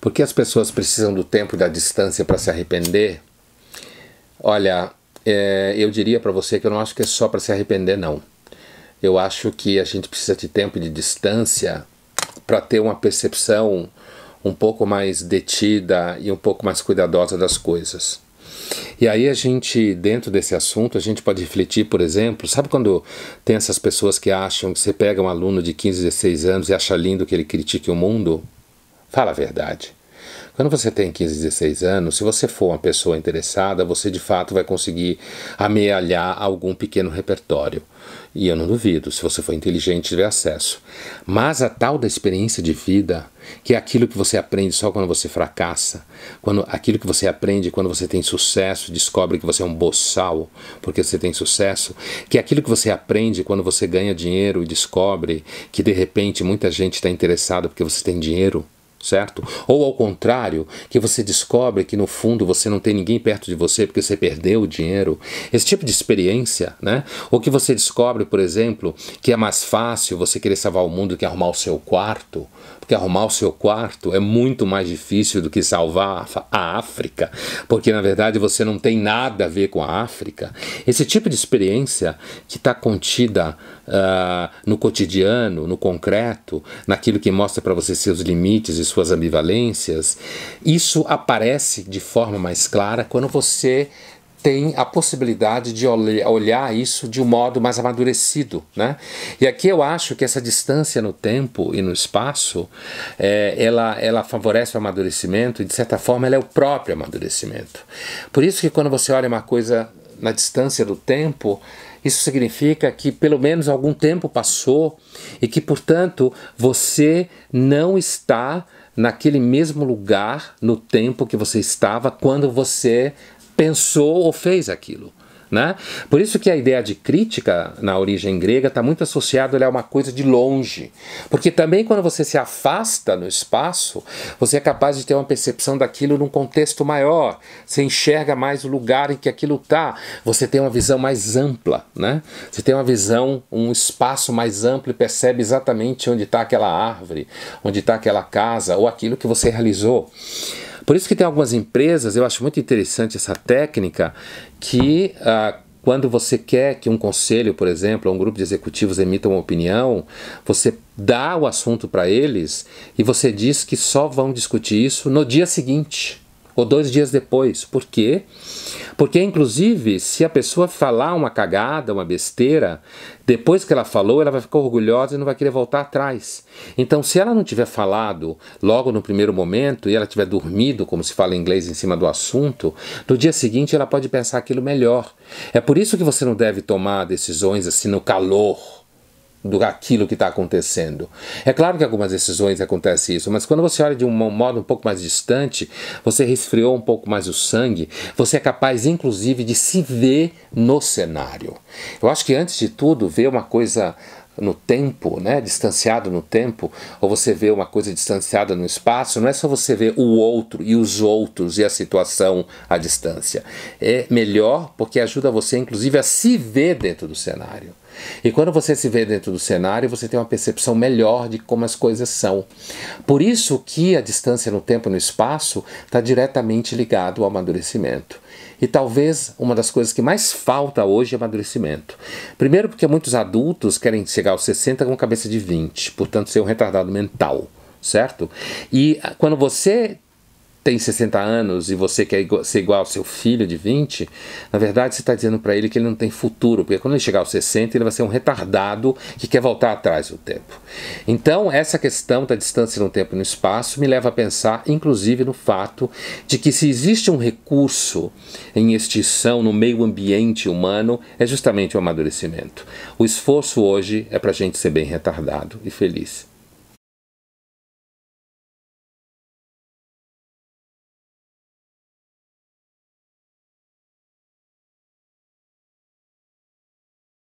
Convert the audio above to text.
Por que as pessoas precisam do tempo e da distância para se arrepender? Olha, eu diria para você que eu não acho que é só para se arrepender, não. Eu acho que a gente precisa de tempo e de distância para ter uma percepção um pouco mais detida e um pouco mais cuidadosa das coisas. E aí a gente, dentro desse assunto, a gente pode refletir, por exemplo, sabe quando tem essas pessoas que acham que você pega um aluno de 15, 16 anos e acha lindo que ele critique o mundo? Fala a verdade. Quando você tem 15, 16 anos, se você for uma pessoa interessada, você de fato vai conseguir amealhar algum pequeno repertório. E eu não duvido, se você for inteligente e tiver acesso. Mas a tal da experiência de vida, que é aquilo que você aprende só quando você fracassa, aquilo que você aprende quando você tem sucesso, descobre que você é um boçal porque você tem sucesso, que é aquilo que você aprende quando você ganha dinheiro e descobre que de repente muita gente está interessada porque você tem dinheiro, certo? Ou ao contrário, que você descobre que no fundo você não tem ninguém perto de você porque você perdeu o dinheiro. Esse tipo de experiência, né? Ou que você descobre, por exemplo, que é mais fácil você querer salvar o mundo do que arrumar o seu quarto, porque arrumar o seu quarto é muito mais difícil do que salvar a África, porque na verdade você não tem nada a ver com a África. Esse tipo de experiência que está contida no cotidiano, no concreto, naquilo que mostra para você seus limites e suas ambivalências, isso aparece de forma mais clara quando você tem a possibilidade de olhar isso de um modo mais amadurecido, né? E aqui eu acho que essa distância no tempo e no espaço, ela favorece o amadurecimento e de certa forma ela é o próprio amadurecimento. Por isso que quando você olha uma coisa na distância do tempo, isso significa que pelo menos algum tempo passou e que, portanto, você não está naquele mesmo lugar no tempo que você estava quando você pensou ou fez aquilo, né? Por isso que a ideia de crítica na origem grega está muito associada a uma coisa de longe, porque também quando você se afasta no espaço, você é capaz de ter uma percepção daquilo num contexto maior, você enxerga mais o lugar em que aquilo está, você tem uma visão mais ampla, né? Você tem uma visão, um espaço mais amplo e percebe exatamente onde está aquela árvore, onde está aquela casa ou aquilo que você realizou. Por isso que tem algumas empresas, eu acho muito interessante essa técnica, que quando você quer que um conselho, por exemplo, ou um grupo de executivos emita uma opinião, você dá o assunto para eles e você diz que só vão discutir isso no dia seguinte ou 2 dias depois. Por quê? Porque, inclusive, se a pessoa falar uma cagada, uma besteira, depois que ela falou, ela vai ficar orgulhosa e não vai querer voltar atrás. Então, se ela não tiver falado logo no primeiro momento e ela tiver dormido, como se fala em inglês, em cima do assunto, no dia seguinte ela pode pensar aquilo melhor. É por isso que você não deve tomar decisões assim no calor daquilo que está acontecendo. É claro que algumas decisões acontecem isso, mas quando você olha de um modo um pouco mais distante, você resfriou um pouco mais o sangue, você é capaz inclusive de se ver no cenário. Eu acho que antes de tudo, ver uma coisa no tempo, né, distanciado no tempo, ou você vê uma coisa distanciada no espaço, não é só você ver o outro e os outros e a situação à distância. É melhor porque ajuda você inclusive a se ver dentro do cenário. E quando você se vê dentro do cenário, você tem uma percepção melhor de como as coisas são. Por isso que a distância no tempo e no espaço está diretamente ligado ao amadurecimento. E talvez uma das coisas que mais falta hoje é amadurecimento. Primeiro porque muitos adultos querem chegar aos 60 com cabeça de 20, portanto ser um retardado mental, certo? E quando você tem 60 anos e você quer ser igual ao seu filho de 20, na verdade você está dizendo para ele que ele não tem futuro, porque quando ele chegar aos 60 ele vai ser um retardado que quer voltar atrás do tempo. Então essa questão da distância no tempo e no espaço me leva a pensar inclusive no fato de que se existe um recurso em extinção no meio ambiente humano é justamente o amadurecimento. O esforço hoje é para a gente ser bem retardado e feliz.